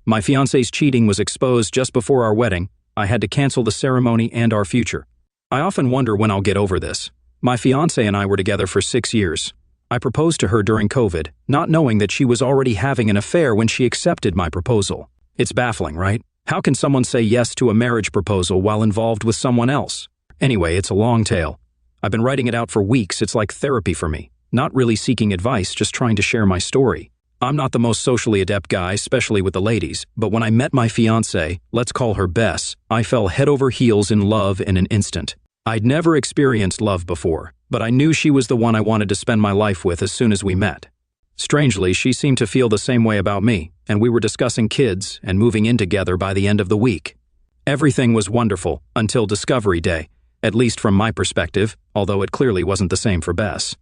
My fiancé's cheating was exposed just before our wedding. I had to cancel the ceremony and our future. I often wonder when I'll get over this. My fiancé and I were together for 6 years. I proposed to her during COVID, not knowing that she was already having an affair when she accepted my proposal. It's baffling, right? How can someone say yes to a marriage proposal while involved with someone else? Anyway, it's a long tale. I've been writing it out for weeks. It's like therapy for me. Not really seeking advice, just trying to share my story. I'm not the most socially adept guy, especially with the ladies, but when I met my fiancée, let's call her Bess, I fell head over heels in love in an instant. I'd never experienced love before, but I knew she was the one I wanted to spend my life with as soon as we met. Strangely, she seemed to feel the same way about me, and we were discussing kids and moving in together by the end of the week. Everything was wonderful until Discovery Day, at least from my perspective, although it clearly wasn't the same for Bess.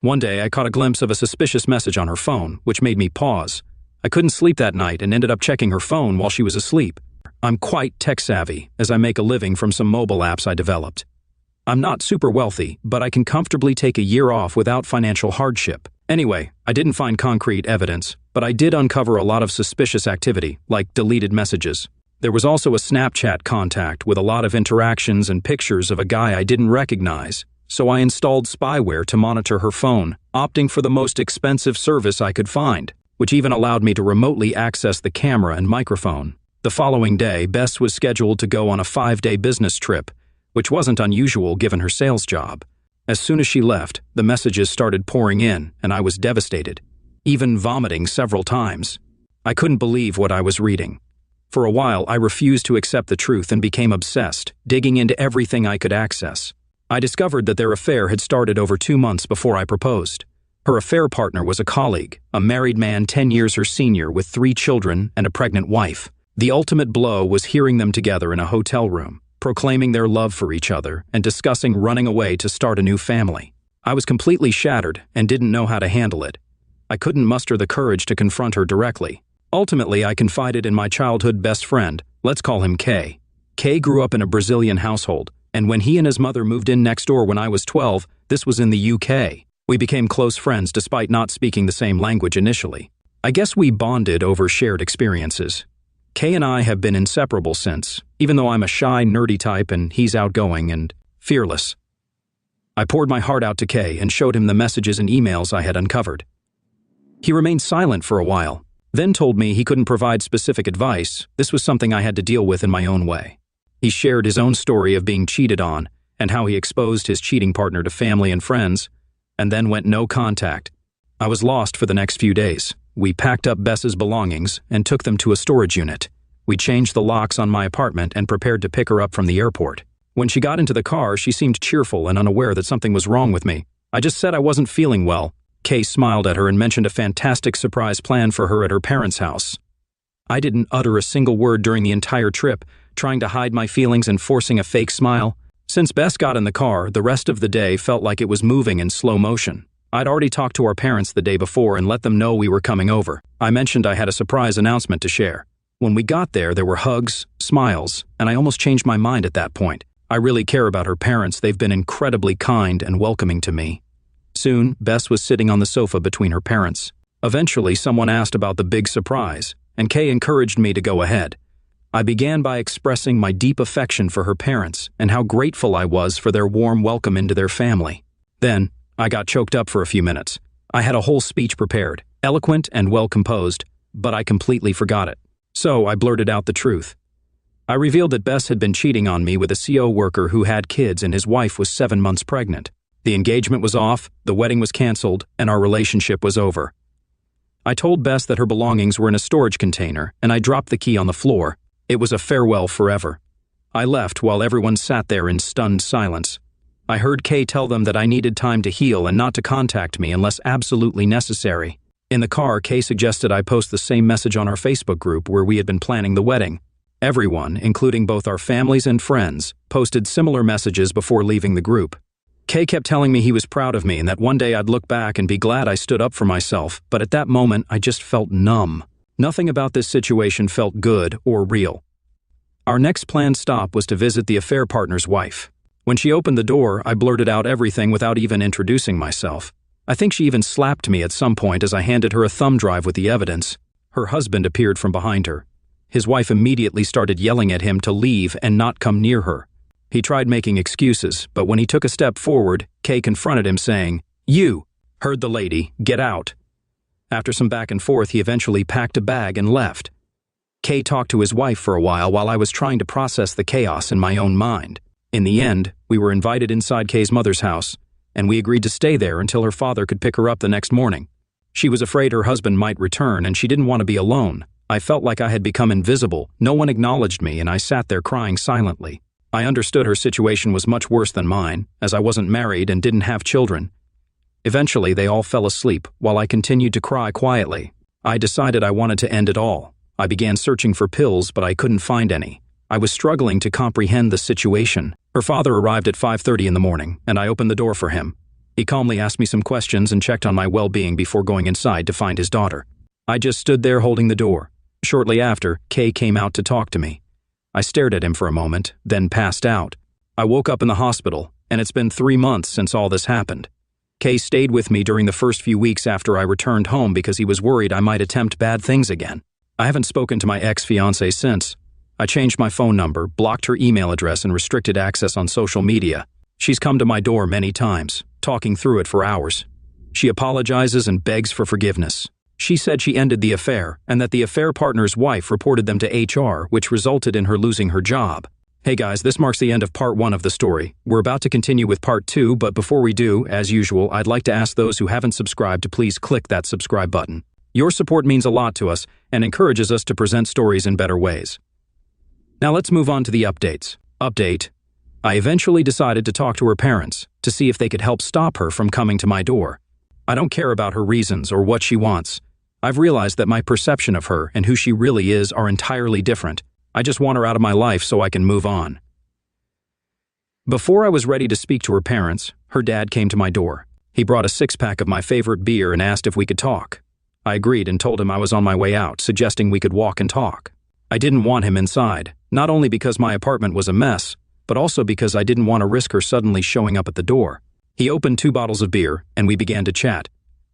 One day, I caught a glimpse of a suspicious message on her phone, which made me pause. I couldn't sleep that night and ended up checking her phone while she was asleep. I'm quite tech-savvy, as I make a living from some mobile apps I developed. I'm not super wealthy, but I can comfortably take a year off without financial hardship. Anyway, I didn't find concrete evidence, but I did uncover a lot of suspicious activity, like deleted messages. There was also a Snapchat contact with a lot of interactions and pictures of a guy I didn't recognize, so I installed spyware to monitor her phone, opting for the most expensive service I could find, which even allowed me to remotely access the camera and microphone. The following day, Bess was scheduled to go on a 5-day business trip, which wasn't unusual given her sales job. As soon as she left, the messages started pouring in, and I was devastated, even vomiting several times. I couldn't believe what I was reading. For a while, I refused to accept the truth and became obsessed, digging into everything I could access. I discovered that their affair had started over 2 months before I proposed. Her affair partner was a colleague, a married man 10 years her senior with 3 children and a pregnant wife. The ultimate blow was hearing them together in a hotel room, proclaiming their love for each other and discussing running away to start a new family. I was completely shattered and didn't know how to handle it. I couldn't muster the courage to confront her directly. Ultimately, I confided in my childhood best friend, let's call him Kay. Kay grew up in a Brazilian household, and when he and his mother moved in next door when I was 12, this was in the UK. We became close friends despite not speaking the same language initially. I guess we bonded over shared experiences. Kay and I have been inseparable since, even though I'm a shy, nerdy type and he's outgoing and fearless. I poured my heart out to Kay and showed him the messages and emails I had uncovered. He remained silent for a while, then told me he couldn't provide specific advice. This was something I had to deal with in my own way. He shared his own story of being cheated on and how he exposed his cheating partner to family and friends, and then went no contact. I was lost for the next few days. We packed up Bess's belongings and took them to a storage unit. We changed the locks on my apartment and prepared to pick her up from the airport. When she got into the car, she seemed cheerful and unaware that something was wrong with me. I just said I wasn't feeling well. Kay smiled at her and mentioned a fantastic surprise plan for her at her parents' house. I didn't utter a single word during the entire trip, trying to hide my feelings and forcing a fake smile. Since Bess got in the car, the rest of the day felt like it was moving in slow motion. I'd already talked to our parents the day before and let them know we were coming over. I mentioned I had a surprise announcement to share. When we got there were hugs, smiles, and I almost changed my mind at that point. I really care about her parents. They've been incredibly kind and welcoming to me. Soon, Bess was sitting on the sofa between her parents. Eventually, someone asked about the big surprise, and Kay encouraged me to go ahead. I began by expressing my deep affection for her parents and how grateful I was for their warm welcome into their family. Then, I got choked up for a few minutes. I had a whole speech prepared, eloquent and well-composed, but I completely forgot it. So I blurted out the truth. I revealed that Bess had been cheating on me with a CO worker who had kids and his wife was 7 months pregnant. The engagement was off, the wedding was canceled, and our relationship was over. I told Bess that her belongings were in a storage container, and I dropped the key on the floor. It was a farewell forever. I left while everyone sat there in stunned silence. I heard Kay tell them that I needed time to heal and not to contact me unless absolutely necessary. In the car, Kay suggested I post the same message on our Facebook group where we had been planning the wedding. Everyone, including both our families and friends, posted similar messages before leaving the group. Kay kept telling me he was proud of me and that one day I'd look back and be glad I stood up for myself, but at that moment I just felt numb. Nothing about this situation felt good or real. Our next planned stop was to visit the affair partner's wife. When she opened the door, I blurted out everything without even introducing myself. I think she even slapped me at some point as I handed her a thumb drive with the evidence. Her husband appeared from behind her. His wife immediately started yelling at him to leave and not come near her. He tried making excuses, but when he took a step forward, Kay confronted him saying, "You heard the lady, get out." After some back and forth, he eventually packed a bag and left. Kay talked to his wife for a while I was trying to process the chaos in my own mind. In the end, we were invited inside Kay's mother's house, and we agreed to stay there until her father could pick her up the next morning. She was afraid her husband might return, and she didn't want to be alone. I felt like I had become invisible. No one acknowledged me, and I sat there crying silently. I understood her situation was much worse than mine, as I wasn't married and didn't have children. Eventually, they all fell asleep, while I continued to cry quietly. I decided I wanted to end it all. I began searching for pills, but I couldn't find any. I was struggling to comprehend the situation. Her father arrived at 5:30 in the morning, and I opened the door for him. He calmly asked me some questions and checked on my well-being before going inside to find his daughter. I just stood there holding the door. Shortly after, Kay came out to talk to me. I stared at him for a moment, then passed out. I woke up in the hospital, and it's been 3 months since all this happened. Kay stayed with me during the first few weeks after I returned home because he was worried I might attempt bad things again. I haven't spoken to my ex-fiancée since. I changed my phone number, blocked her email address, and restricted access on social media. She's come to my door many times, talking through it for hours. She apologizes and begs for forgiveness. She said she ended the affair and that the affair partner's wife reported them to HR, which resulted in her losing her job. Hey guys, this marks the end of part 1 of the story. We're about to continue with part 2, but before we do, as usual, I'd like to ask those who haven't subscribed to please click that subscribe button. Your support means a lot to us and encourages us to present stories in better ways. Now let's move on to the updates. Update. I eventually decided to talk to her parents to see if they could help stop her from coming to my door. I don't care about her reasons or what she wants. I've realized that my perception of her and who she really is are entirely different. I just want her out of my life so I can move on. Before I was ready to speak to her parents, her dad came to my door. He brought a 6-pack of my favorite beer and asked if we could talk. I agreed and told him I was on my way out, suggesting we could walk and talk. I didn't want him inside, not only because my apartment was a mess, but also because I didn't want to risk her suddenly showing up at the door. He opened 2 bottles of beer, and we began to chat.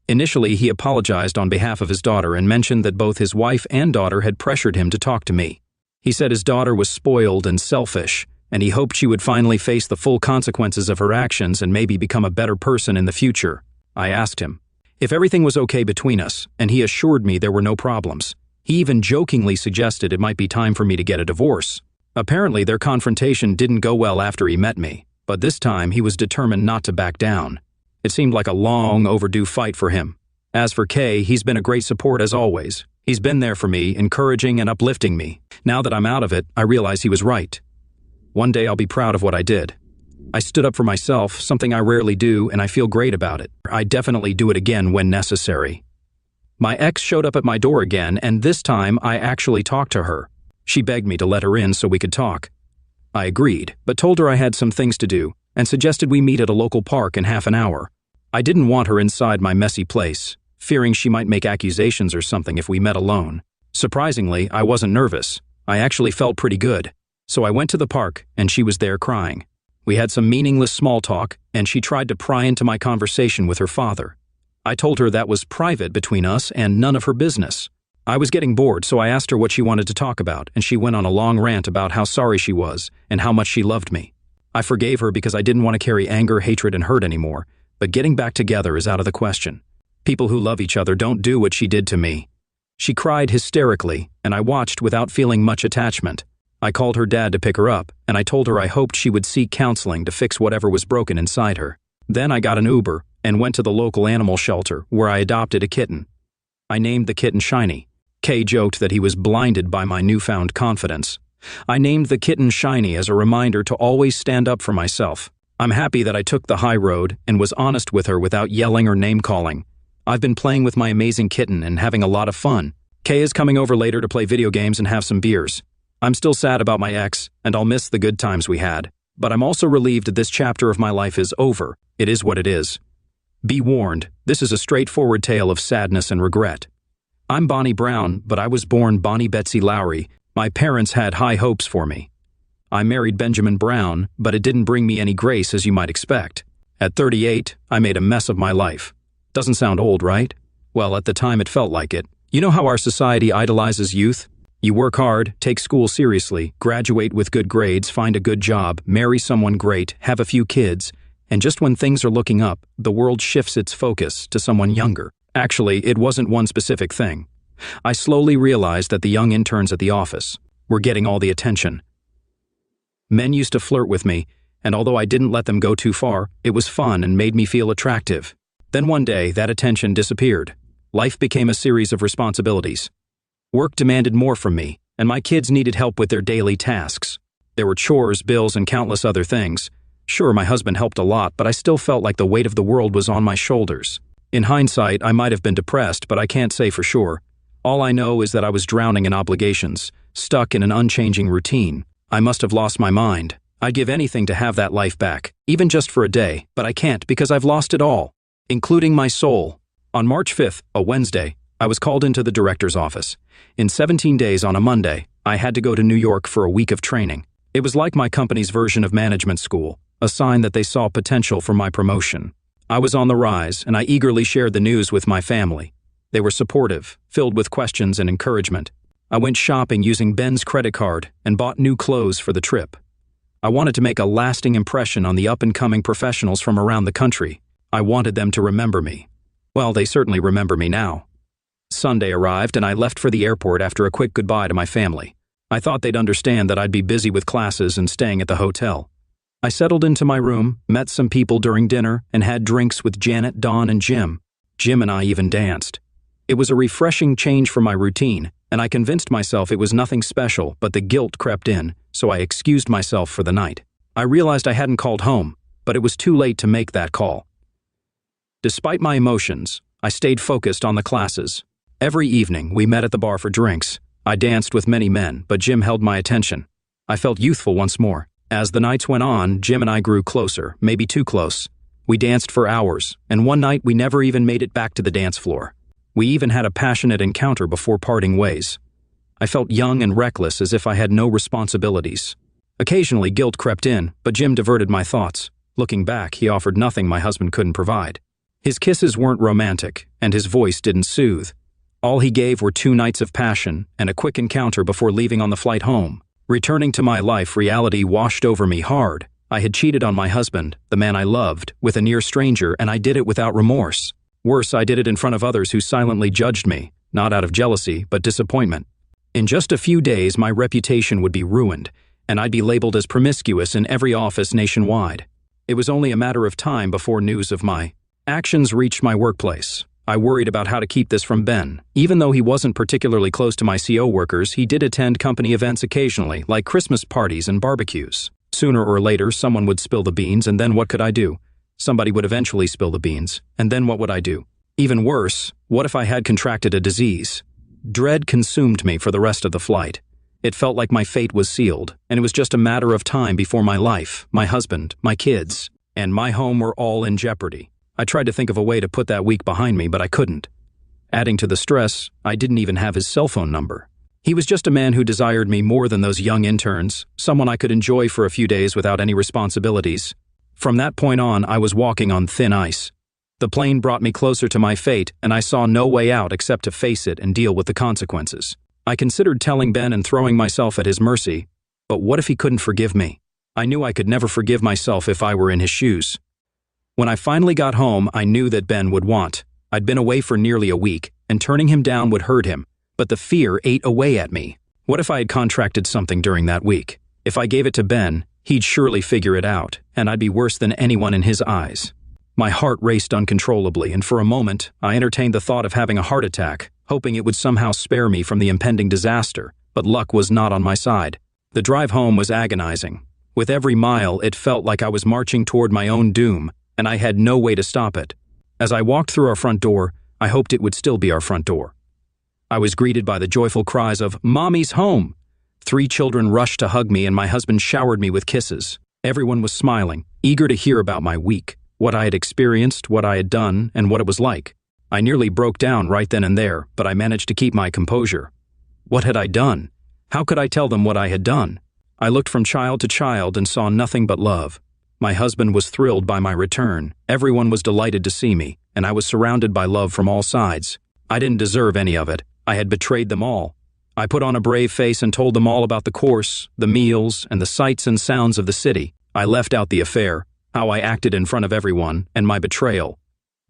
Initially, he apologized on behalf of his daughter and mentioned that both his wife and daughter had pressured him to talk to me. He said his daughter was spoiled and selfish, and he hoped she would finally face the full consequences of her actions and maybe become a better person in the future. I asked him if everything was okay between us, and he assured me there were no problems. He even jokingly suggested it might be time for me to get a divorce. Apparently, their confrontation didn't go well after he met me, but this time he was determined not to back down. It seemed like a long overdue fight for him. As for Kay, he's been a great support as always. He's been there for me, encouraging and uplifting me. Now that I'm out of it, I realize he was right. One day I'll be proud of what I did. I stood up for myself, something I rarely do, and I feel great about it. I definitely do it again when necessary. My ex showed up at my door again, and this time I actually talked to her. She begged me to let her in so we could talk. I agreed, but told her I had some things to do, and suggested we meet at a local park in half an hour. I didn't want her inside my messy place, fearing she might make accusations or something if we met alone. Surprisingly, I wasn't nervous. I actually felt pretty good. So I went to the park, and she was there crying. We had some meaningless small talk, and she tried to pry into my conversation with her father. I told her that was private between us and none of her business. I was getting bored, so I asked her what she wanted to talk about, and she went on a long rant about how sorry she was and how much she loved me. I forgave her because I didn't want to carry anger, hatred, and hurt anymore, but getting back together is out of the question. People who love each other don't do what she did to me. She cried hysterically, and I watched without feeling much attachment. I called her dad to pick her up, and I told her I hoped she would seek counseling to fix whatever was broken inside her. Then I got an Uber and went to the local animal shelter where I adopted a kitten. I named the kitten Shiny. Kay joked that he was blinded by my newfound confidence. I named the kitten Shiny as a reminder to always stand up for myself. I'm happy that I took the high road and was honest with her without yelling or name-calling. I've been playing with my amazing kitten and having a lot of fun. Kay is coming over later to play video games and have some beers. I'm still sad about my ex, and I'll miss the good times we had. But I'm also relieved this chapter of my life is over. It is what it is. Be warned, this is a straightforward tale of sadness and regret. I'm Bonnie Brown, but I was born Bonnie Betsy Lowry. My parents had high hopes for me. I married Benjamin Brown, but it didn't bring me any grace as you might expect. At 38, I made a mess of my life. Doesn't sound old, right? Well, at the time it felt like it. You know how our society idolizes youth? You work hard, take school seriously, graduate with good grades, find a good job, marry someone great, have a few kids, and just when things are looking up, the world shifts its focus to someone younger. Actually, it wasn't one specific thing. I slowly realized that the young interns at the office were getting all the attention. Men used to flirt with me, and although I didn't let them go too far, it was fun and made me feel attractive. Then one day, that attention disappeared. Life became a series of responsibilities. Work demanded more from me, and my kids needed help with their daily tasks. There were chores, bills, and countless other things. Sure, my husband helped a lot, but I still felt like the weight of the world was on my shoulders. In hindsight, I might have been depressed, but I can't say for sure. All I know is that I was drowning in obligations, stuck in an unchanging routine. I must have lost my mind. I'd give anything to have that life back, even just for a day, but I can't because I've lost it all, including my soul. On March 5th, a Wednesday, I was called into the director's office. In 17 days on a Monday, I had to go to New York for a week of training. It was like my company's version of management school, a sign that they saw potential for my promotion. I was on the rise, and I eagerly shared the news with my family. They were supportive, filled with questions and encouragement. I went shopping using Ben's credit card and bought new clothes for the trip. I wanted to make a lasting impression on the up-and-coming professionals from around the country. I wanted them to remember me. Well, they certainly remember me now. Sunday arrived and I left for the airport after a quick goodbye to my family. I thought they'd understand that I'd be busy with classes and staying at the hotel. I settled into my room, met some people during dinner, and had drinks with Janet, Dawn, and Jim. Jim and I even danced. It was a refreshing change from my routine, and I convinced myself it was nothing special, but the guilt crept in, so I excused myself for the night. I realized I hadn't called home, but it was too late to make that call. Despite my emotions, I stayed focused on the classes. Every evening, we met at the bar for drinks. I danced with many men, but Jim held my attention. I felt youthful once more. As the nights went on, Jim and I grew closer, maybe too close. We danced for hours, and one night we never even made it back to the dance floor. We even had a passionate encounter before parting ways. I felt young and reckless, as if I had no responsibilities. Occasionally, guilt crept in, but Jim diverted my thoughts. Looking back, he offered nothing my husband couldn't provide. His kisses weren't romantic, and his voice didn't soothe. All he gave were 2 nights of passion and a quick encounter before leaving on the flight home. Returning to my life, reality washed over me hard. I had cheated on my husband, the man I loved, with a near stranger, and I did it without remorse. Worse, I did it in front of others who silently judged me, not out of jealousy, but disappointment. In just a few days, my reputation would be ruined, and I'd be labeled as promiscuous in every office nationwide. It was only a matter of time before news of my actions reached my workplace. I worried about how to keep this from Ben. Even though he wasn't particularly close to my CO workers, he did attend company events occasionally, like Christmas parties and barbecues. Sooner or later, someone would spill the beans, and then what could I do? Somebody would eventually spill the beans, and then what would I do? Even worse, what if I had contracted a disease? Dread consumed me for the rest of the flight. It felt like my fate was sealed, and it was just a matter of time before my life, my husband, my kids, and my home were all in jeopardy. I tried to think of a way to put that week behind me, but I couldn't. Adding to the stress, I didn't even have his cell phone number. He was just a man who desired me more than those young interns, someone I could enjoy for a few days without any responsibilities. From that point on, I was walking on thin ice. The plane brought me closer to my fate, and I saw no way out except to face it and deal with the consequences. I considered telling Ben and throwing myself at his mercy, but what if he couldn't forgive me? I knew I could never forgive myself if I were in his shoes. When I finally got home, I knew that Ben would want. I'd been away for nearly a week, and turning him down would hurt him, but the fear ate away at me. What if I had contracted something during that week? If I gave it to Ben, he'd surely figure it out, and I'd be worse than anyone in his eyes. My heart raced uncontrollably, and for a moment, I entertained the thought of having a heart attack, hoping it would somehow spare me from the impending disaster, but luck was not on my side. The drive home was agonizing. With every mile, it felt like I was marching toward my own doom, and I had no way to stop it. As I walked through our front door, I hoped it would still be our front door. I was greeted by the joyful cries of, "Mommy's home!" 3 children rushed to hug me, and my husband showered me with kisses. Everyone was smiling, eager to hear about my week, what I had experienced, what I had done, and what it was like. I nearly broke down right then and there, but I managed to keep my composure. What had I done? How could I tell them what I had done? I looked from child to child and saw nothing but love. My husband was thrilled by my return. Everyone was delighted to see me, and I was surrounded by love from all sides. I didn't deserve any of it. I had betrayed them all. I put on a brave face and told them all about the course, the meals, and the sights and sounds of the city. I left out the affair, how I acted in front of everyone, and my betrayal.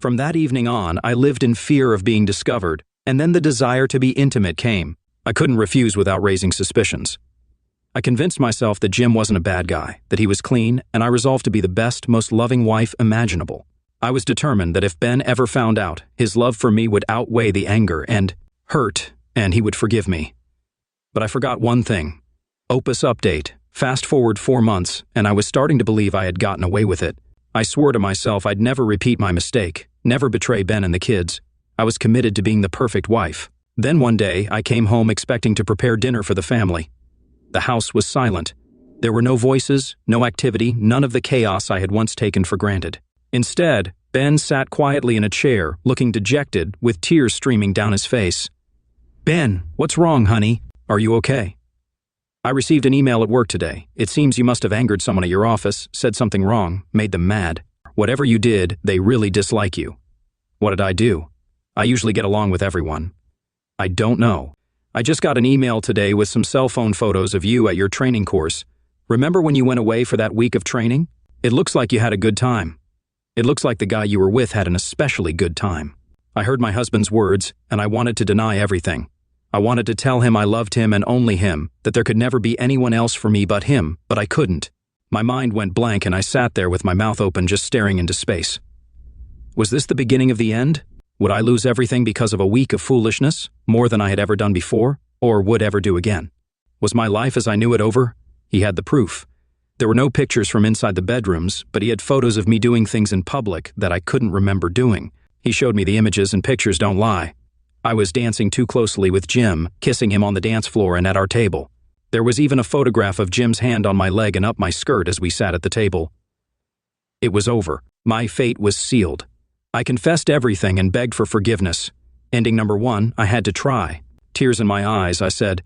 From that evening on, I lived in fear of being discovered, and then the desire to be intimate came. I couldn't refuse without raising suspicions. I convinced myself that Jim wasn't a bad guy, that he was clean, and I resolved to be the best, most loving wife imaginable. I was determined that if Ben ever found out, his love for me would outweigh the anger and hurt, and he would forgive me. But I forgot one thing. Opus update. Fast forward 4 months, and I was starting to believe I had gotten away with it. I swore to myself I'd never repeat my mistake, never betray Ben and the kids. I was committed to being the perfect wife. Then one day, I came home expecting to prepare dinner for the family. The house was silent. There were no voices, no activity, none of the chaos I had once taken for granted. Instead, Ben sat quietly in a chair, looking dejected, with tears streaming down his face. "Ben, what's wrong, honey? Are you okay?" "I received an email at work today. It seems you must have angered someone at your office, said something wrong, made them mad. Whatever you did, they really dislike you." "What did I do? I usually get along with everyone." "I don't know. I just got an email today with some cell phone photos of you at your training course. Remember when you went away for that week of training? It looks like you had a good time. It looks like the guy you were with had an especially good time." I heard my husband's words, and I wanted to deny everything. I wanted to tell him I loved him and only him, that there could never be anyone else for me but him, but I couldn't. My mind went blank and I sat there with my mouth open just staring into space. Was this the beginning of the end? Would I lose everything because of a week of foolishness, more than I had ever done before, or would ever do again? Was my life as I knew it over? He had the proof. There were no pictures from inside the bedrooms, but he had photos of me doing things in public that I couldn't remember doing. He showed me the images and pictures don't lie. I was dancing too closely with Jim, kissing him on the dance floor and at our table. There was even a photograph of Jim's hand on my leg and up my skirt as we sat at the table. It was over. My fate was sealed. I confessed everything and begged for forgiveness. Ending number 1, I had to try. Tears in my eyes, I said,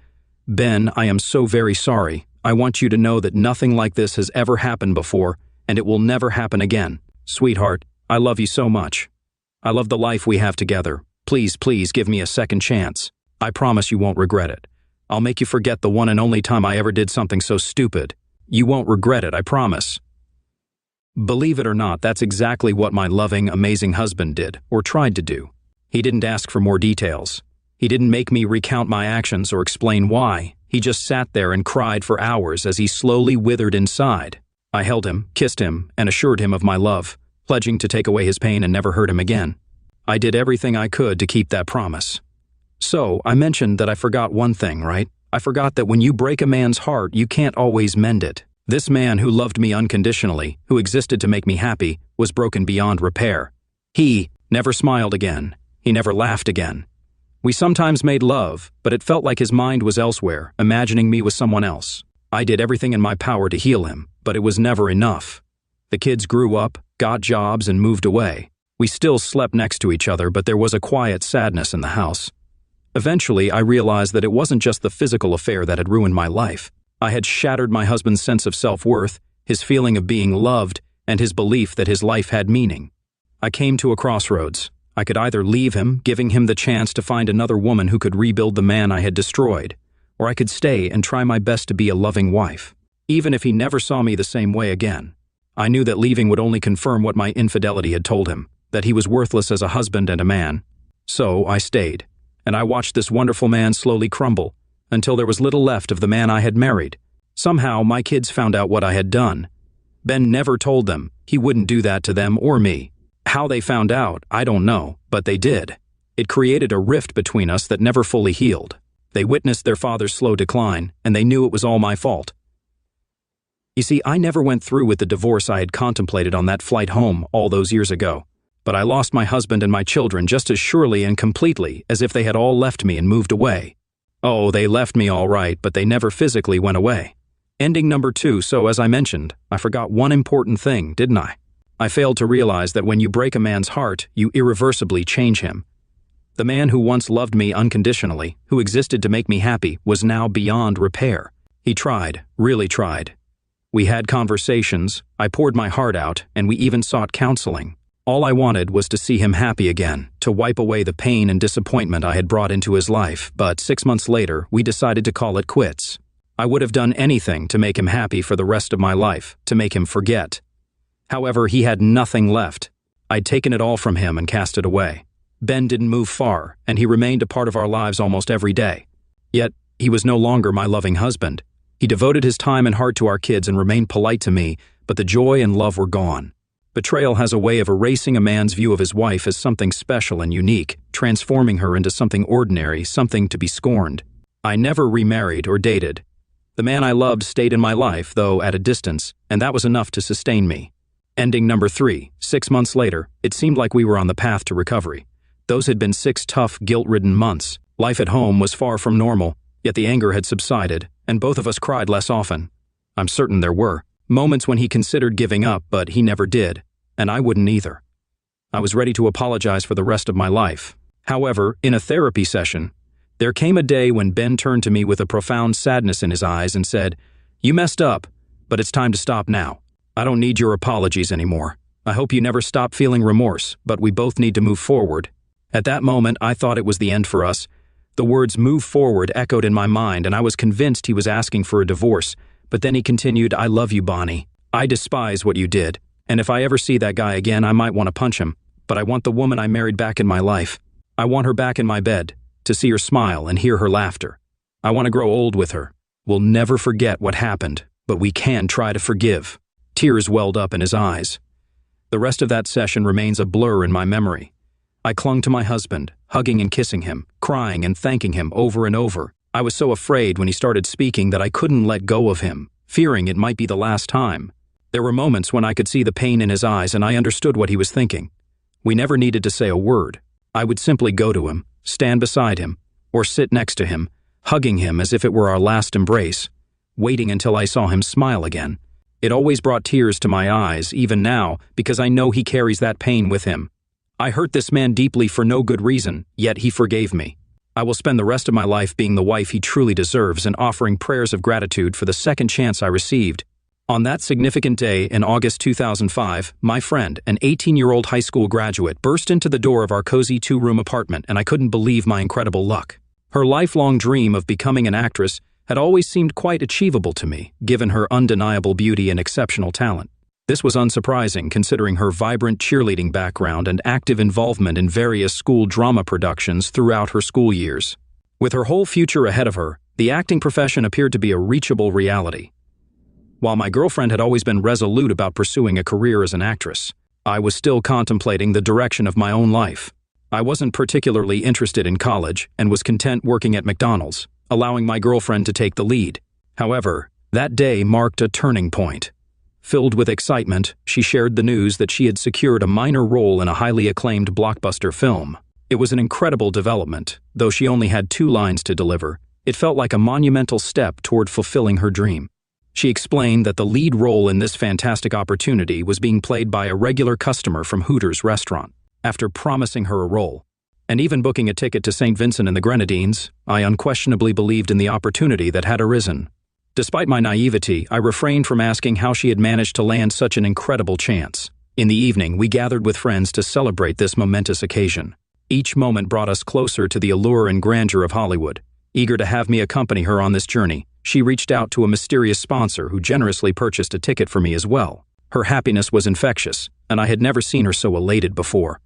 "Ben, I am so very sorry. I want you to know that nothing like this has ever happened before, and it will never happen again. Sweetheart, I love you so much. I love the life we have together. Please, please give me a second chance. I promise you won't regret it. I'll make you forget the one and only time I ever did something so stupid. You won't regret it, I promise." Believe it or not, that's exactly what my loving, amazing husband did, or tried to do. He didn't ask for more details. He didn't make me recount my actions or explain why. He just sat there and cried for hours as he slowly withered inside. I held him, kissed him, and assured him of my love, pledging to take away his pain and never hurt him again. I did everything I could to keep that promise. So, I mentioned that I forgot one thing, right? I forgot that when you break a man's heart, you can't always mend it. This man who loved me unconditionally, who existed to make me happy, was broken beyond repair. He never smiled again. He never laughed again. We sometimes made love, but it felt like his mind was elsewhere, imagining me with someone else. I did everything in my power to heal him, but it was never enough. The kids grew up, got jobs, and moved away. We still slept next to each other, but there was a quiet sadness in the house. Eventually, I realized that it wasn't just the physical affair that had ruined my life. I had shattered my husband's sense of self-worth, his feeling of being loved, and his belief that his life had meaning. I came to a crossroads. I could either leave him, giving him the chance to find another woman who could rebuild the man I had destroyed, or I could stay and try my best to be a loving wife, even if he never saw me the same way again. I knew that leaving would only confirm what my infidelity had told him, that he was worthless as a husband and a man. So I stayed, and I watched this wonderful man slowly crumble, until there was little left of the man I had married. Somehow, my kids found out what I had done. Ben never told them. He wouldn't do that to them or me. How they found out, I don't know, but they did. It created a rift between us that never fully healed. They witnessed their father's slow decline, and they knew it was all my fault. You see, I never went through with the divorce I had contemplated on that flight home all those years ago. But I lost my husband and my children just as surely and completely as if they had all left me and moved away. Oh, they left me all right, but they never physically went away. Ending number 2, so as I mentioned, I forgot one important thing, didn't I? I failed to realize that when you break a man's heart, you irreversibly change him. The man who once loved me unconditionally, who existed to make me happy, was now beyond repair. He tried, really tried. We had conversations, I poured my heart out, and we even sought counseling. All I wanted was to see him happy again, to wipe away the pain and disappointment I had brought into his life, but 6 months later, we decided to call it quits. I would have done anything to make him happy for the rest of my life, to make him forget. However, he had nothing left. I'd taken it all from him and cast it away. Ben didn't move far, and he remained a part of our lives almost every day. Yet, he was no longer my loving husband. He devoted his time and heart to our kids and remained polite to me, but the joy and love were gone. Betrayal has a way of erasing a man's view of his wife as something special and unique, transforming her into something ordinary, something to be scorned. I never remarried or dated. The man I loved stayed in my life, though at a distance, and that was enough to sustain me. Ending number 3, 6 months later, it seemed like we were on the path to recovery. Those had been 6 tough, guilt-ridden months. Life at home was far from normal, yet the anger had subsided, and both of us cried less often. I'm certain there were moments when he considered giving up, but he never did, and I wouldn't either. I was ready to apologize for the rest of my life. However, in a therapy session, there came a day when Ben turned to me with a profound sadness in his eyes and said, "You messed up, but it's time to stop now. I don't need your apologies anymore. I hope you never stop feeling remorse, but we both need to move forward." At that moment, I thought it was the end for us. The words "move forward" echoed in my mind, and I was convinced he was asking for a divorce. But then he continued, "I love you, Bonnie. I despise what you did, and if I ever see that guy again, I might want to punch him. But I want the woman I married back in my life. I want her back in my bed, to see her smile and hear her laughter. I want to grow old with her. We'll never forget what happened, but we can try to forgive." Tears welled up in his eyes. The rest of that session remains a blur in my memory. I clung to my husband, hugging and kissing him, crying and thanking him over and over. I was so afraid when he started speaking that I couldn't let go of him, fearing it might be the last time. There were moments when I could see the pain in his eyes and I understood what he was thinking. We never needed to say a word. I would simply go to him, stand beside him, or sit next to him, hugging him as if it were our last embrace, waiting until I saw him smile again. It always brought tears to my eyes, even now, because I know he carries that pain with him. I hurt this man deeply for no good reason, yet he forgave me. I will spend the rest of my life being the wife he truly deserves and offering prayers of gratitude for the second chance I received. On that significant day in August 2005, my friend, an 18-year-old high school graduate, burst into the door of our cozy 2-room apartment, and I couldn't believe my incredible luck. Her lifelong dream of becoming an actress had always seemed quite achievable to me, given her undeniable beauty and exceptional talent. This was unsurprising considering her vibrant cheerleading background and active involvement in various school drama productions throughout her school years. With her whole future ahead of her, the acting profession appeared to be a reachable reality. While my girlfriend had always been resolute about pursuing a career as an actress, I was still contemplating the direction of my own life. I wasn't particularly interested in college and was content working at McDonald's, allowing my girlfriend to take the lead. However, that day marked a turning point. Filled with excitement, she shared the news that she had secured a minor role in a highly acclaimed blockbuster film. It was an incredible development, though she only had 2 lines to deliver. It felt like a monumental step toward fulfilling her dream. She explained that the lead role in this fantastic opportunity was being played by a regular customer from Hooters restaurant. After promising her a role, and even booking a ticket to St. Vincent and the Grenadines, I unquestionably believed in the opportunity that had arisen. Despite my naivety, I refrained from asking how she had managed to land such an incredible chance. In the evening, we gathered with friends to celebrate this momentous occasion. Each moment brought us closer to the allure and grandeur of Hollywood. Eager to have me accompany her on this journey, she reached out to a mysterious sponsor who generously purchased a ticket for me as well. Her happiness was infectious, and I had never seen her so elated before.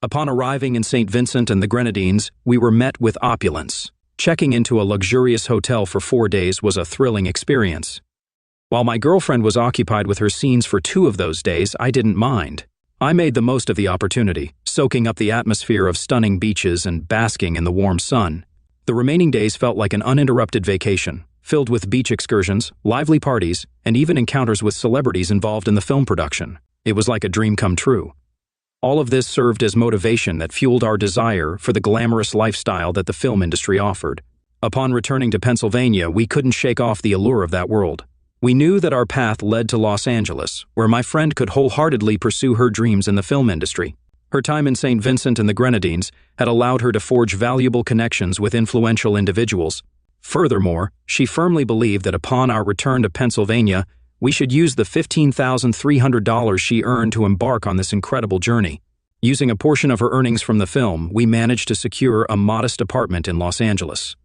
Upon arriving in St. Vincent and the Grenadines, we were met with opulence. Checking into a luxurious hotel for 4 days was a thrilling experience. While my girlfriend was occupied with her scenes for 2 of those days, I didn't mind. I made the most of the opportunity, soaking up the atmosphere of stunning beaches and basking in the warm sun. The remaining days felt like an uninterrupted vacation, filled with beach excursions, lively parties, and even encounters with celebrities involved in the film production. It was like a dream come true. All of this served as motivation that fueled our desire for the glamorous lifestyle that the film industry offered. Upon returning to Pennsylvania, we couldn't shake off the allure of that world. We knew that our path led to Los Angeles, where my friend could wholeheartedly pursue her dreams in the film industry. Her time in St. Vincent and the Grenadines had allowed her to forge valuable connections with influential individuals. Furthermore, she firmly believed that upon our return to Pennsylvania, We should use the $15,300 she earned to embark on this incredible journey. Using a portion of her earnings from the film, we managed to secure a modest apartment in Los Angeles.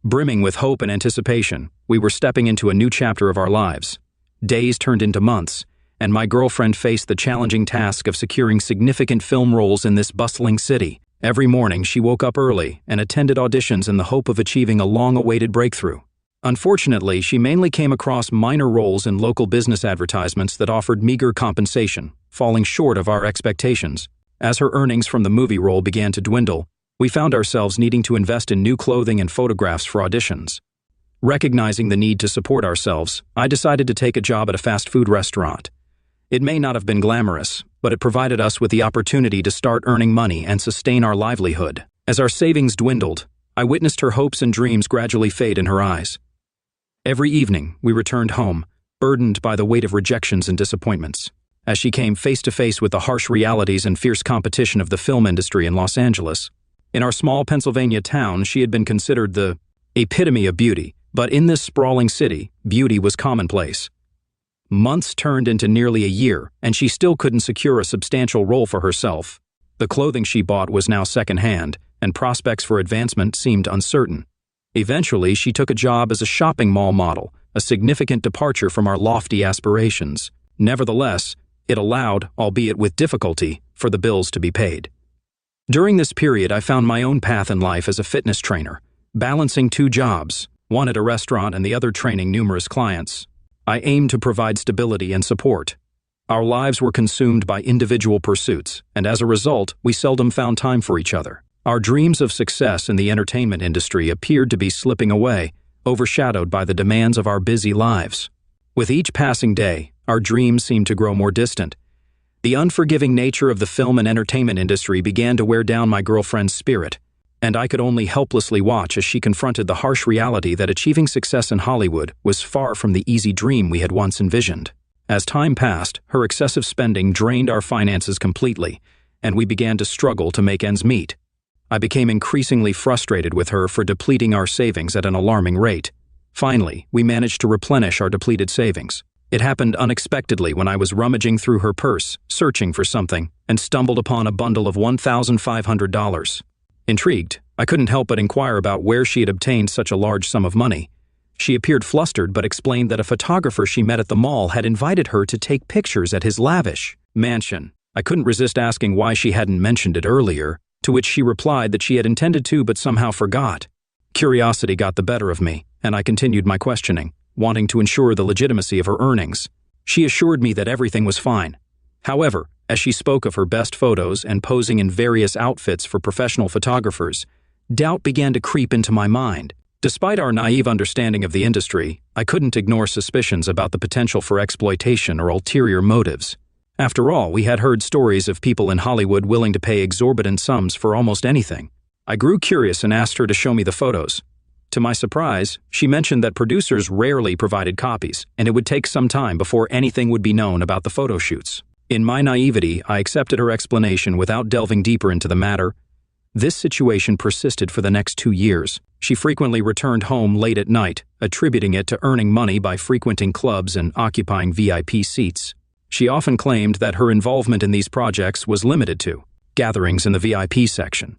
Brimming with hope and anticipation, we were stepping into a new chapter of our lives. Days turned into months, and my girlfriend faced the challenging task of securing significant film roles in this bustling city. Every morning, she woke up early and attended auditions in the hope of achieving a long-awaited breakthrough. Unfortunately, she mainly came across minor roles in local business advertisements that offered meager compensation, falling short of our expectations. As her earnings from the movie role began to dwindle, we found ourselves needing to invest in new clothing and photographs for auditions. Recognizing the need to support ourselves, I decided to take a job at a fast food restaurant. It may not have been glamorous, but it provided us with the opportunity to start earning money and sustain our livelihood. As our savings dwindled, I witnessed her hopes and dreams gradually fade in her eyes. Every evening, we returned home, burdened by the weight of rejections and disappointments. As she came face to face with the harsh realities and fierce competition of the film industry in Los Angeles. In our small Pennsylvania town, she had been considered the epitome of beauty, but in this sprawling city, beauty was commonplace. Months turned into nearly a year, and she still couldn't secure a substantial role for herself. The clothing she bought was now secondhand, and prospects for advancement seemed uncertain. Eventually, she took a job as a shopping mall model, a significant departure from our lofty aspirations. Nevertheless, it allowed, albeit with difficulty, for the bills to be paid. During this period, I found my own path in life as a fitness trainer, balancing two jobs, one at a restaurant and the other training numerous clients. I aimed to provide stability and support. Our lives were consumed by individual pursuits, and as a result, we seldom found time for each other. Our dreams of success in the entertainment industry appeared to be slipping away, overshadowed by the demands of our busy lives. With each passing day, our dreams seemed to grow more distant. The unforgiving nature of the film and entertainment industry began to wear down my girlfriend's spirit, and I could only helplessly watch as she confronted the harsh reality that achieving success in Hollywood was far from the easy dream we had once envisioned. As time passed, her excessive spending drained our finances completely, and we began to struggle to make ends meet. I became increasingly frustrated with her for depleting our savings at an alarming rate. Finally, we managed to replenish our depleted savings. It happened unexpectedly when I was rummaging through her purse, searching for something, and stumbled upon a bundle of $1,500. Intrigued, I couldn't help but inquire about where she had obtained such a large sum of money. She appeared flustered but explained that a photographer she met at the mall had invited her to take pictures at his lavish mansion. I couldn't resist asking why she hadn't mentioned it earlier, to which she replied that she had intended to but somehow forgot. Curiosity got the better of me, and I continued my questioning, wanting to ensure the legitimacy of her earnings. She assured me that everything was fine. However, as she spoke of her best photos and posing in various outfits for professional photographers, doubt began to creep into my mind. Despite our naive understanding of the industry, I couldn't ignore suspicions about the potential for exploitation or ulterior motives. After all, we had heard stories of people in Hollywood willing to pay exorbitant sums for almost anything. I grew curious and asked her to show me the photos. To my surprise, she mentioned that producers rarely provided copies, and it would take some time before anything would be known about the photo shoots. In my naivety, I accepted her explanation without delving deeper into the matter. This situation persisted for the next 2 years. She frequently returned home late at night, attributing it to earning money by frequenting clubs and occupying VIP seats. She often claimed that her involvement in these projects was limited to gatherings in the VIP section.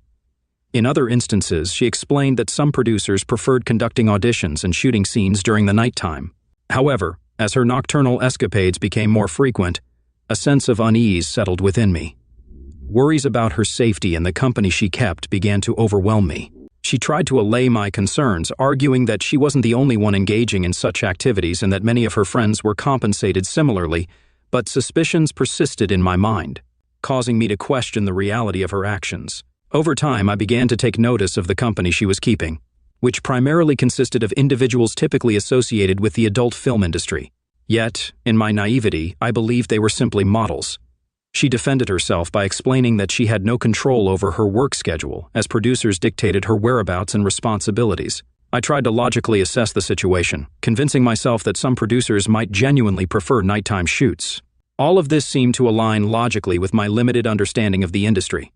In other instances, she explained that some producers preferred conducting auditions and shooting scenes during the nighttime. However, as her nocturnal escapades became more frequent, a sense of unease settled within me. Worries about her safety and the company she kept began to overwhelm me. She tried to allay my concerns, arguing that she wasn't the only one engaging in such activities and that many of her friends were compensated similarly, but suspicions persisted in my mind, causing me to question the reality of her actions. Over time, I began to take notice of the company she was keeping, which primarily consisted of individuals typically associated with the adult film industry. Yet, in my naivety, I believed they were simply models. She defended herself by explaining that she had no control over her work schedule, as producers dictated her whereabouts and responsibilities. I tried to logically assess the situation, convincing myself that some producers might genuinely prefer nighttime shoots. All of this seemed to align logically with my limited understanding of the industry.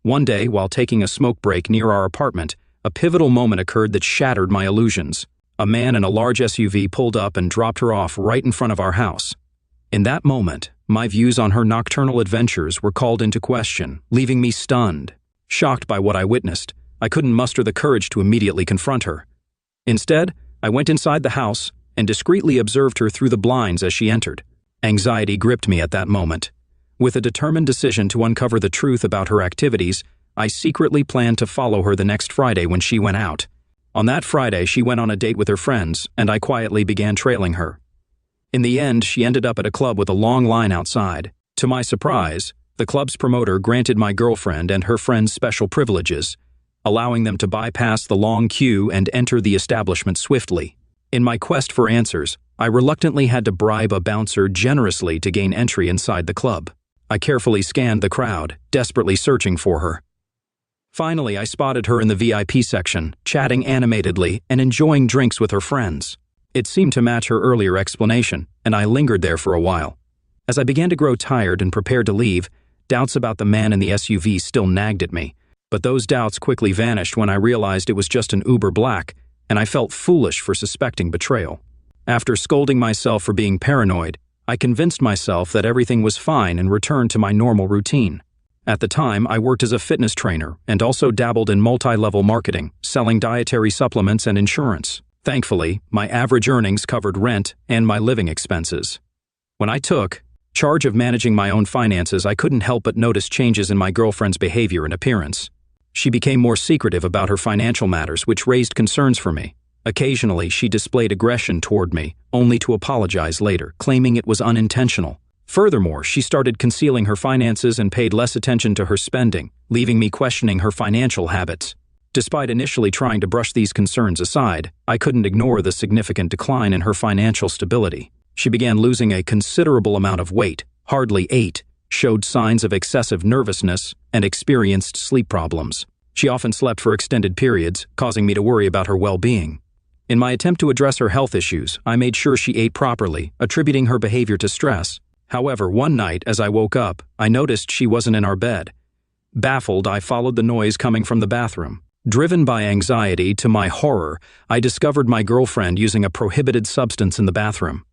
One day, while taking a smoke break near our apartment, a pivotal moment occurred that shattered my illusions. A man in a large SUV pulled up and dropped her off right in front of our house. In that moment, my views on her nocturnal adventures were called into question, leaving me stunned. Shocked by what I witnessed, I couldn't muster the courage to immediately confront her. Instead, I went inside the house and discreetly observed her through the blinds as she entered. Anxiety gripped me at that moment. With a determined decision to uncover the truth about her activities, I secretly planned to follow her the next Friday when she went out. On that Friday, she went on a date with her friends, and I quietly began trailing her. In the end, she ended up at a club with a long line outside. To my surprise, the club's promoter granted my girlfriend and her friends special privileges, allowing them to bypass the long queue and enter the establishment swiftly. In my quest for answers, I reluctantly had to bribe a bouncer generously to gain entry inside the club. I carefully scanned the crowd, desperately searching for her. Finally, I spotted her in the VIP section, chatting animatedly and enjoying drinks with her friends. It seemed to match her earlier explanation, and I lingered there for a while. As I began to grow tired and prepared to leave, doubts about the man in the SUV still nagged at me. But those doubts quickly vanished when I realized it was just an Uber Black, and I felt foolish for suspecting betrayal. After scolding myself for being paranoid, I convinced myself that everything was fine and returned to my normal routine. At the time, I worked as a fitness trainer and also dabbled in multi-level marketing, selling dietary supplements and insurance. Thankfully, my average earnings covered rent and my living expenses. When I took charge of managing my own finances, I couldn't help but notice changes in my girlfriend's behavior and appearance. She became more secretive about her financial matters, which raised concerns for me. Occasionally, she displayed aggression toward me, only to apologize later, claiming it was unintentional. Furthermore, she started concealing her finances and paid less attention to her spending, leaving me questioning her financial habits. Despite initially trying to brush these concerns aside, I couldn't ignore the significant decline in her financial stability. She began losing a considerable amount of weight, hardly ate, showed signs of excessive nervousness, and experienced sleep problems. She often slept for extended periods, causing me to worry about her well-being. In my attempt to address her health issues, I made sure she ate properly, attributing her behavior to stress. However, one night, as I woke up, I noticed she wasn't in our bed. Baffled, I followed the noise coming from the bathroom. Driven by anxiety, to my horror, I discovered my girlfriend using a prohibited substance in the bathroom.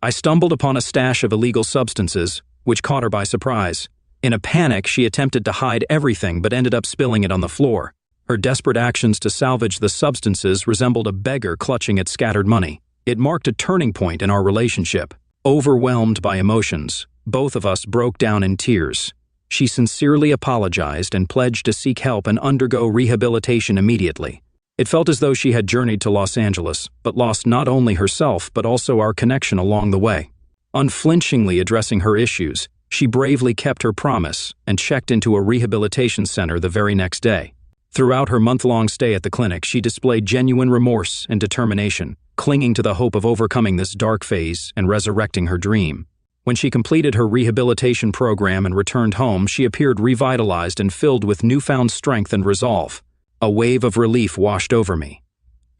I stumbled upon a stash of illegal substances, which caught her by surprise. In a panic, she attempted to hide everything but ended up spilling it on the floor. Her desperate actions to salvage the substances resembled a beggar clutching at scattered money. It marked a turning point in our relationship. Overwhelmed by emotions, both of us broke down in tears. She sincerely apologized and pledged to seek help and undergo rehabilitation immediately. It felt as though she had journeyed to Los Angeles, but lost not only herself but also our connection along the way. Unflinchingly addressing her issues, she bravely kept her promise and checked into a rehabilitation center the very next day. Throughout her month-long stay at the clinic, she displayed genuine remorse and determination, clinging to the hope of overcoming this dark phase and resurrecting her dream. When she completed her rehabilitation program and returned home, she appeared revitalized and filled with newfound strength and resolve. A wave of relief washed over me.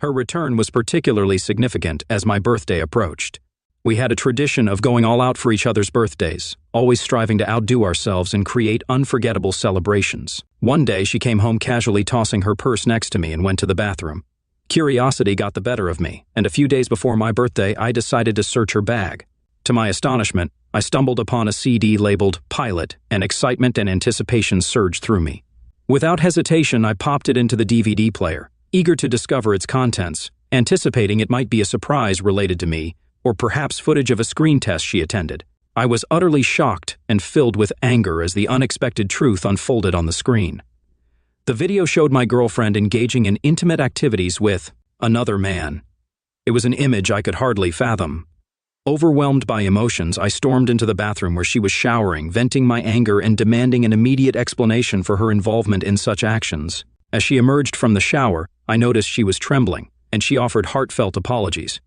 Her return was particularly significant as my birthday approached. We had a tradition of going all out for each other's birthdays, always striving to outdo ourselves and create unforgettable celebrations. One day, she came home casually tossing her purse next to me and went to the bathroom. Curiosity got the better of me, and a few days before my birthday, I decided to search her bag. To my astonishment, I stumbled upon a CD labeled Pilot, and excitement and anticipation surged through me. Without hesitation, I popped it into the DVD player, eager to discover its contents, anticipating it might be a surprise related to me, or perhaps footage of a screen test she attended. I was utterly shocked and filled with anger as the unexpected truth unfolded on the screen. The video showed my girlfriend engaging in intimate activities with another man. It was an image I could hardly fathom. Overwhelmed by emotions, I stormed into the bathroom where she was showering, venting my anger and demanding an immediate explanation for her involvement in such actions. As she emerged from the shower, I noticed she was trembling, and she offered heartfelt apologies.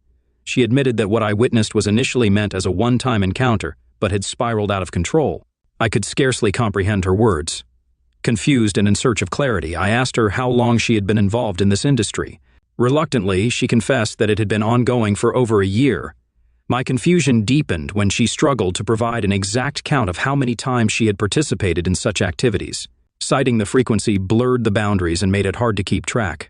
She admitted that what I witnessed was initially meant as a one-time encounter, but had spiraled out of control. I could scarcely comprehend her words. Confused and in search of clarity, I asked her how long she had been involved in this industry. Reluctantly, she confessed that it had been ongoing for over a year. My confusion deepened when she struggled to provide an exact count of how many times she had participated in such activities. Citing the frequency blurred the boundaries and made it hard to keep track.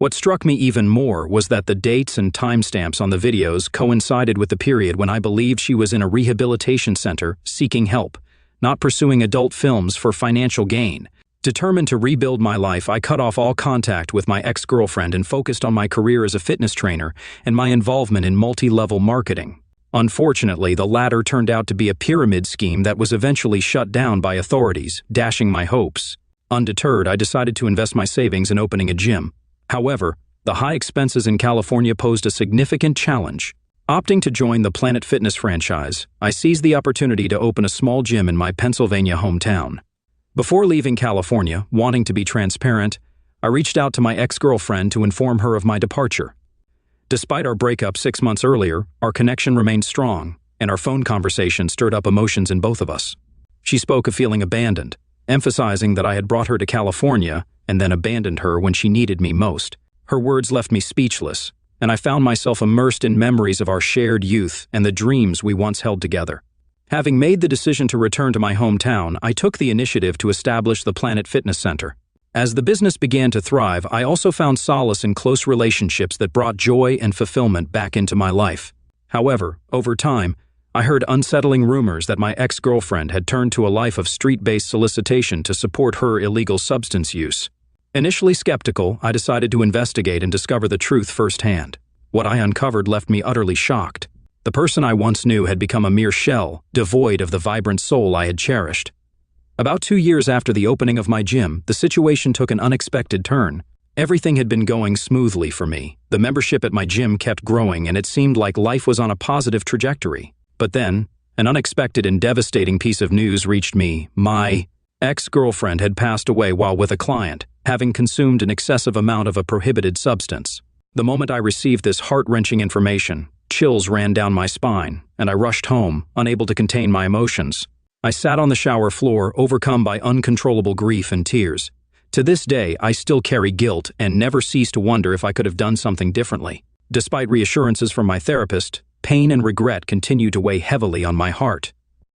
What struck me even more was that the dates and timestamps on the videos coincided with the period when I believed she was in a rehabilitation center seeking help, not pursuing adult films for financial gain. Determined to rebuild my life, I cut off all contact with my ex-girlfriend and focused on my career as a fitness trainer and my involvement in multi-level marketing. Unfortunately, the latter turned out to be a pyramid scheme that was eventually shut down by authorities, dashing my hopes. Undeterred, I decided to invest my savings in opening a gym. However, the high expenses in California posed a significant challenge. Opting to join the Planet Fitness franchise, I seized the opportunity to open a small gym in my Pennsylvania hometown. Before leaving California, wanting to be transparent, I reached out to my ex-girlfriend to inform her of my departure. Despite our breakup 6 months earlier, our connection remained strong, and our phone conversation stirred up emotions in both of us. She spoke of feeling abandoned, emphasizing that I had brought her to California and then abandoned her when she needed me most. Her words left me speechless, and I found myself immersed in memories of our shared youth and the dreams we once held together. Having made the decision to return to my hometown, I took the initiative to establish the Planet Fitness Center. As the business began to thrive, I also found solace in close relationships that brought joy and fulfillment back into my life. However, over time, I heard unsettling rumors that my ex-girlfriend had turned to a life of street-based solicitation to support her illegal substance use. Initially skeptical, I decided to investigate and discover the truth firsthand. What I uncovered left me utterly shocked. The person I once knew had become a mere shell, devoid of the vibrant soul I had cherished. About 2 years after the opening of my gym, the situation took an unexpected turn. Everything had been going smoothly for me. The membership at my gym kept growing, and it seemed like life was on a positive trajectory. But then, an unexpected and devastating piece of news reached me. My ex-girlfriend had passed away while with a client, having consumed an excessive amount of a prohibited substance. The moment I received this heart-wrenching information, chills ran down my spine, and I rushed home, unable to contain my emotions. I sat on the shower floor, overcome by uncontrollable grief and tears. To this day, I still carry guilt and never cease to wonder if I could have done something differently. Despite reassurances from my therapist, pain and regret continue to weigh heavily on my heart.